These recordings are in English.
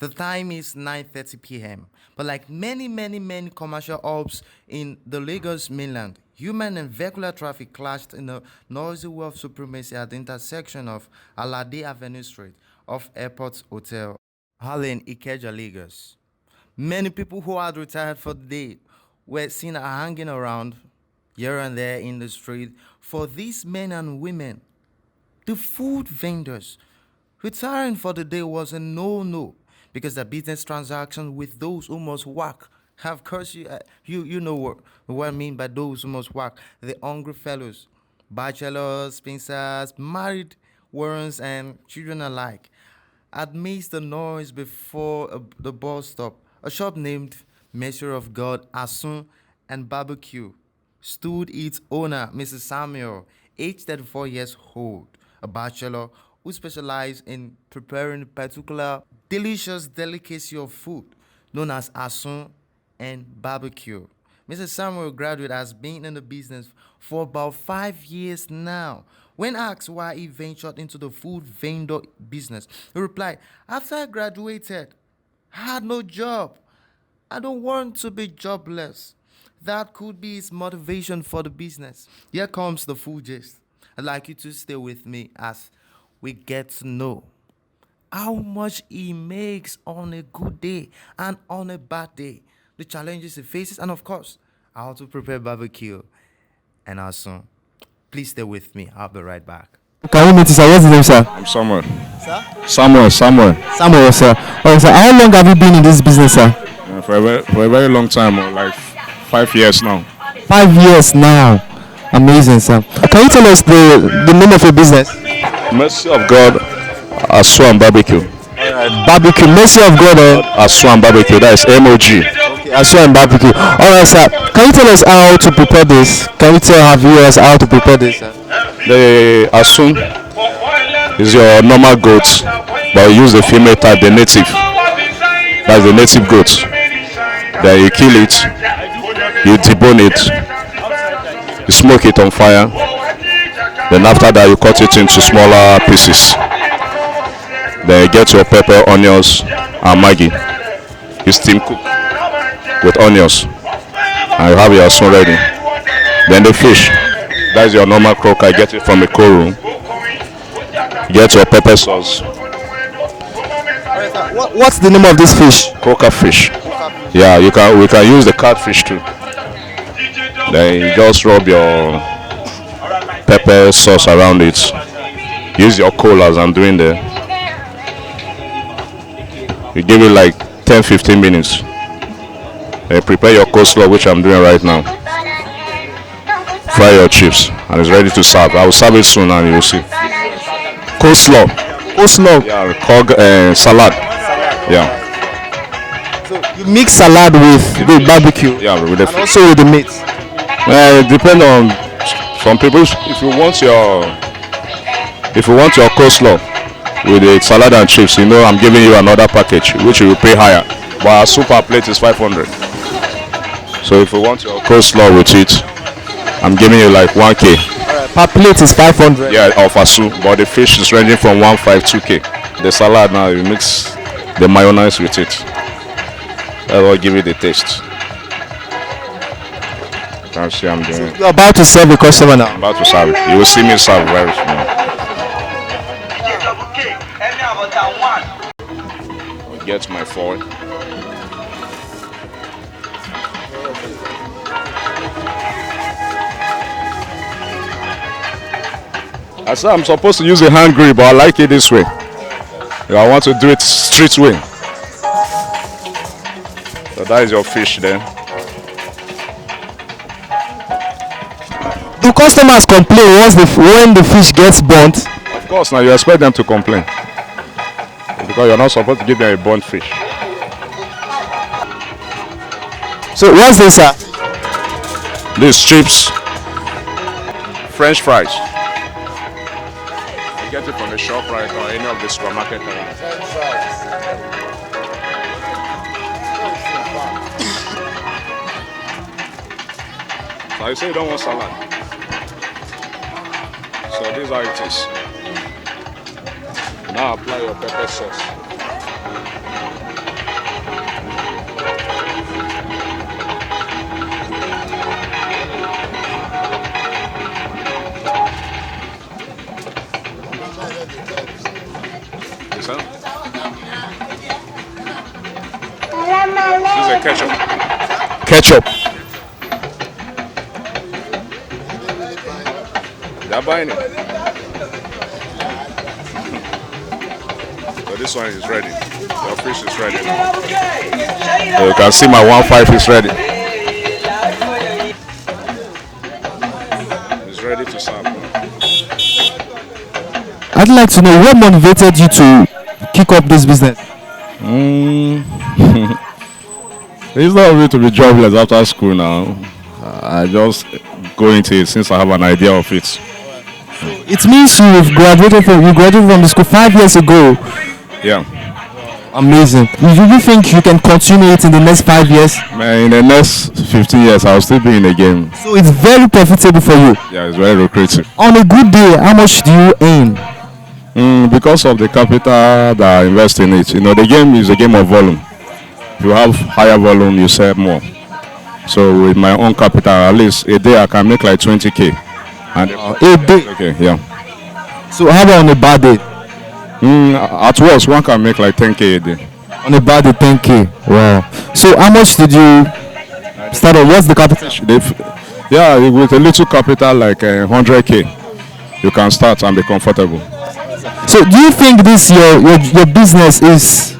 The time is 9:30 p.m. But like many commercial hubs in the Lagos mainland, human and vehicular traffic clashed in a noisy war of supremacy at the intersection of Alade Avenue Street off Airport Hotel, Harlem, Ikeja, Lagos. Many people who had retired for the day were seen hanging around here and there in the street. For these men and women, the food vendors, retiring for the day was a no-no because the business transaction with those who must work. Of course, you know what I mean by those who must work. The hungry fellows, bachelors, spinsters, married ones, and children alike. Amidst the noise before the bus stop, a shop named Measure of God, Asun and Barbecue stood its owner, Mrs. Samuel, aged 34 years old, a bachelor who specialized in preparing a particular delicious delicacy of food known as Asun and Barbecue. Mr. Samuel graduate has been in the business for about 5 years now. When asked why he ventured into the food vendor business, he replied, "After I graduated, I had no job. I don't want to be jobless." That could be his motivation for the business. Here comes the food gist. I'd like you to stay with me as we get to know how much he makes on a good day and on a bad day, the challenges he faces, and of course, how to prepare barbecue and Asun. Please stay with me. I'll be right back. Can we meet you, sir? What's the name, sir? I'm Samuel. Sir? Samuel. Samuel, sir. Okay, sir. How long have you been in this business, sir? For a very long time, like 5 years now. 5 years now. Amazing, sir. Can you tell us the name of your business? Mercy of God, Aswan Barbecue. Barbecue. Mercy of God. Aswan Barbecue, that is MOG. Okay, Aswan Barbecue. Alright, sir. Can you tell us how to prepare this? Can you tell our viewers how to prepare this, sir? The Asun is your normal goat, but you use the female type, the native. That's the native goat. Then you kill it, you debone it, you smoke it on fire. Then after that you cut it into smaller pieces. Then you get your pepper, onions, and Maggi. You steam cook with onions, and you have your Asun ready. Then the fish, that's your normal croaker. Get it from a cold room. Get your pepper sauce. What's the name of this fish? Croaker fish. Yeah, we can use the catfish too. Then you just rub your pepper sauce around it. Use your coal as I'm doing there. You give it like 10-15 minutes. Then prepare your coleslaw, which I'm doing right now. Fry your chips and it's ready to serve. I will serve it soon and you will see. Coleslaw. Yeah, salad. Yeah. So you mix salad with the barbecue. Yeah, with the and also with the meat. It depends on some people. If you want your coleslaw with the salad and chips, you know I'm giving you another package which you will pay higher. But a super plate is 500. So if you want your coleslaw with it, I'm giving you like 1K. Per plate is 500. Yeah, of Asu, but the fish is ranging from 1.5 2K. The salad now you mix the mayonnaise with it. That will give you the taste. Can see I'm doing. You're about to serve the customer now. I'm about to serve it. You will see me serve very soon. I'll get my foil. I said I'm supposed to use a hand grill, but I like it this way. I want to do it street way. So that is your fish then. Do customers complain when the fish gets burnt? Of course, now you expect them to complain. Because you're not supposed to give them a burnt fish. So what's this, sir? These chips, French fries. You get it from the shop right or any of the supermarket around. French fries. So you say you don't want salad. So this is how it is. Now apply your pepper sauce. ketchup. Ketchup. They're buying it. So this one is ready. Your fish is ready now. So you can see my 1.5 is ready. It's ready to serve. I'd like to know what motivated you to kick up this business. It's not really to be jobless after school now. I just go into it since I have an idea of it. It means you graduated from the school 5 years ago. Yeah. Amazing. Do you think you can continue it in the next 5 years? Man, in the next 15 years, I'll still be in the game. So it's very profitable for you. Yeah, it's very lucrative. On a good day, how much do you earn? Because of the capital that I invest in it. You know, the game is a game of volume. If you have higher volume, you sell more. So with my own capital, at least a day I can make like 20k. And A day? okay, yeah. So how about on a bad day? At worst, one can make like 10k a day. On a bad day, 10k. Wow. So how much did you start on? What's the capital? Yeah, with a little capital like 100k, you can start and be comfortable. So do you think this your business is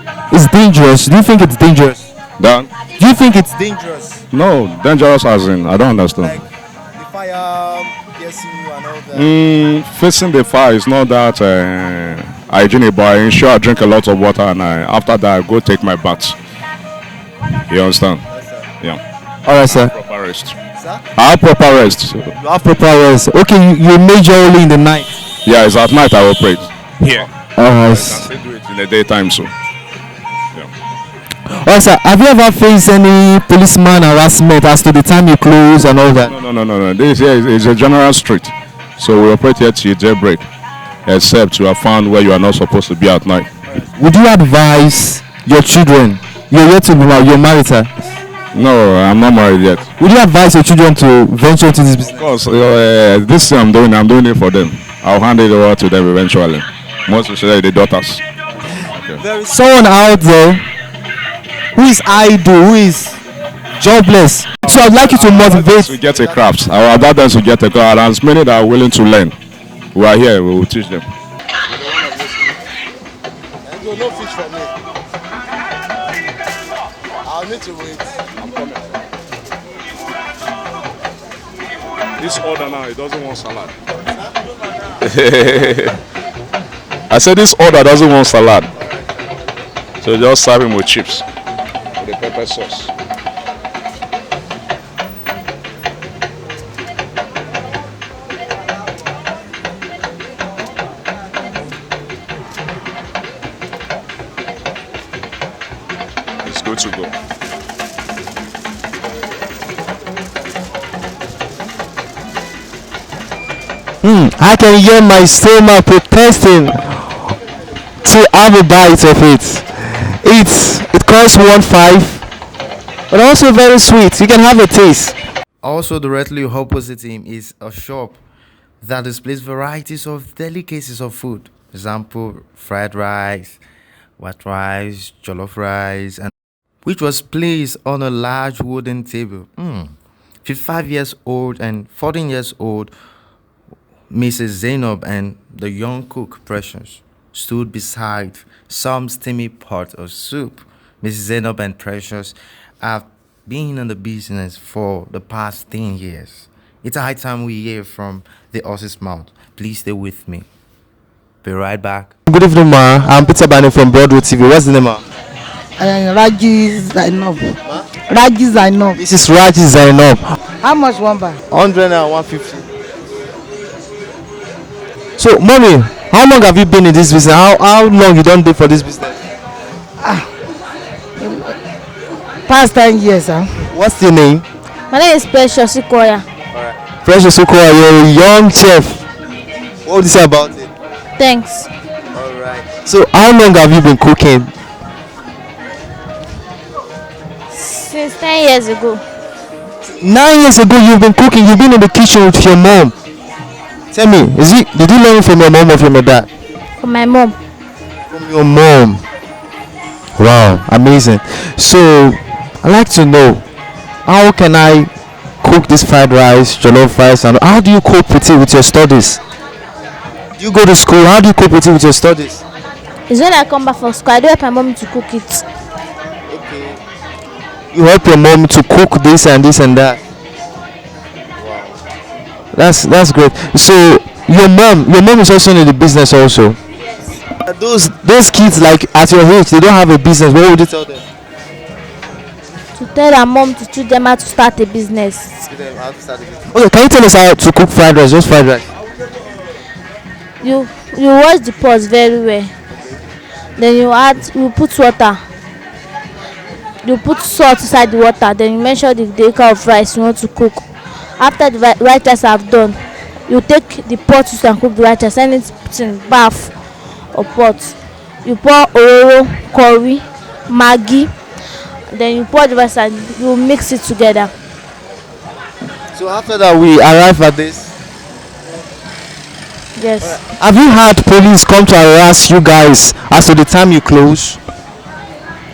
dangerous? Do you think it's dangerous? Dan? Do you think it's dangerous? No, dangerous as in, I don't understand. Like the fire piercing you and all that. Facing the fire is not that hygienic, but I ensure I drink a lot of water and after that I go take my bath. You understand? Yeah. Alright, sir. Proper rest. Sir? I have proper rest. You have proper rest. Okay, you majorly in the night. Yeah, it's at night I operate. Here. Alright. I can still do it in the daytime, so. Alright, sir. Have you ever faced any policeman harassment as to the time you close and all that? No. This here is a general street. So we operate here till jailbreak. Except you are found where you are not supposed to be at night. Would you advise your children? You're yet to be married. You're married, sir. No, I'm not married yet. Would you advise your children to venture into this business? Because this thing I'm doing it for them. I'll hand it over to them eventually. Most especially the daughters. Okay. There is someone out there who is idle, who is jobless. So I'd like you to motivate. To get a craft. I will allow them to get a craft. And as many that are willing to learn, we are here. We will teach them. No fish for me. I'll need to wait. I'm coming. This order now, it doesn't want salad. I said this order doesn't want salad. So just serve him with chips. With the pepper sauce. It's good to go. I can hear my stomach protesting to have a bite of it. It costs 1.5, but also very sweet. You can have a taste. Also, directly opposite him is a shop that displays varieties of delicacies of food. Example, fried rice, white rice, jollof rice, and which was placed on a large wooden table. 55 years old and 14 years old, Mrs. Zainab and the young cook, Precious, stood beside some steamy pot of soup. Mrs. Zainab and Precious have been in the business for the past 10 years. It's a high time we hear from the horse's mouth. Please stay with me. Be right back. Good evening, ma. I'm Peter Bani from Broadway TV. What's the name, ma? Raji Zainab. Raji Zainab. This is Raji Zainab. How much one bar? 100 and 150. So, mommy, how long have you been in this business? How long you don't do for this business? Past 10 years, huh? What's your name? My name is Precious Ikoya. Precious Okoya, you're a young chef. What would you say about it? Thanks. Alright. So, how long have you been cooking? Since 10 years ago. 9 years ago, you've been cooking. You've been in the kitchen with your mom. Tell me, did you learn from your mom or from your dad? From my mom. From your mom. Wow, amazing. So, I'd like to know how can I cook this fried rice, jollof rice, and how do you cope with it with your studies? Do you go to school? How do you cope with it with your studies? It's when I come back from school, I do help my mom to cook it. You help your mom to cook this and this and that. That's great. So your mom is also in the business also. Those kids like at your age, they don't have a business. What would you tell them? To tell their mom to teach them how to start a business. Okay, can you tell us how to cook fried rice? Just fried rice. You wash the pot very well. Then you put water. You put salt inside the water. Then you measure the acre of rice you want to cook. After the white rice have done, you take the pot you can cook the white rice, anything bath or pot. You pour ororo, curry, maggi. Then you pour the rice and you mix it together. So after that, we arrive at this. Yes. Have you had police come to harass you guys as to the time you close?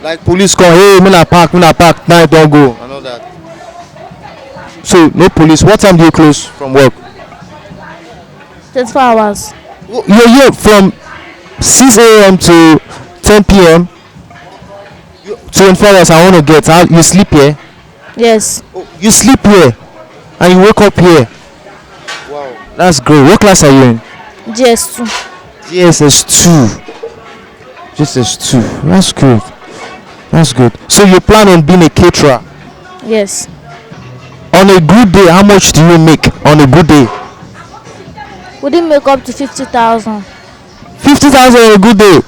Like police come, hey, me na park, now don't go, and all that. So no police. What time do you close from work? 24 hours. You're here from 6 a.m. to 10 p.m. 24 hours. I want to get out. You sleep here? Yes. Oh, you sleep here and you wake up here. Wow, that's great. What class are you in? GS2. GSS2. GSS2. That's good. That's good. So you plan on being a caterer? Yes. On a good day, how much do you make on a good day? Would it make up to 50,000? 50,000 on a good day.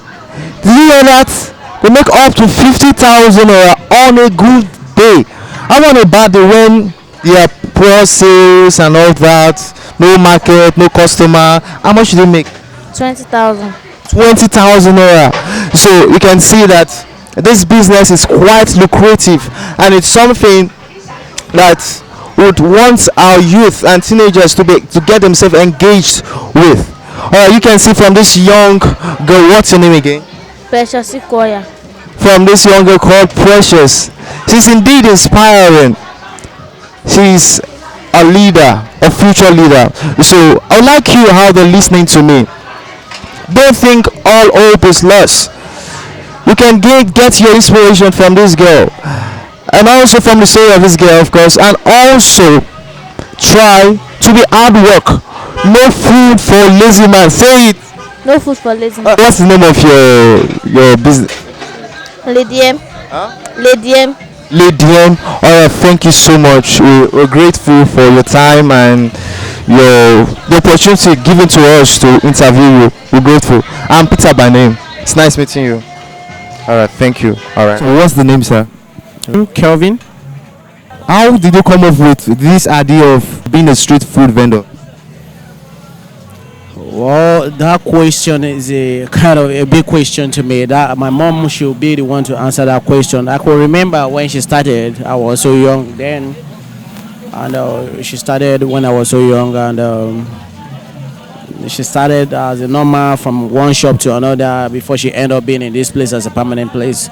Did you hear that? They make up to 50,000 on a good day. How about a bad day when there are poor sales and all that? No market, no customer. How much do they make? 20,000. 20,000 naira. So you can see that this business is quite lucrative, and it's something that would want our youth and teenagers to get themselves engaged with. You can see from this young girl, what's your name again? Precious Ikoya. From this young girl called Precious. She's indeed inspiring. She's a leader, a future leader. So I like you how they're listening to me. Don't think all hope is lost. You can get your inspiration from this girl, and also from the story of this girl, of course, and also try to be hard work. No food for lazy man. Say it. No food for lazy man. What's the name of your business? Lady M. Lady M. Lady M. Alright, thank you so much. We're grateful for your time and the opportunity given to us to interview you. We're grateful. I'm Peter by name. It's nice meeting you. Alright, thank you. Alright. So what's the name, sir? Kelvin. How did you come up with this idea of being a street food vendor? Well, that question is a kind of a big question to me. That my mom should be the one to answer that question. I could remember when she started. I was so young then, and she started when I was so young, and she started as a normal from one shop to another before she ended up being in this place as a permanent place.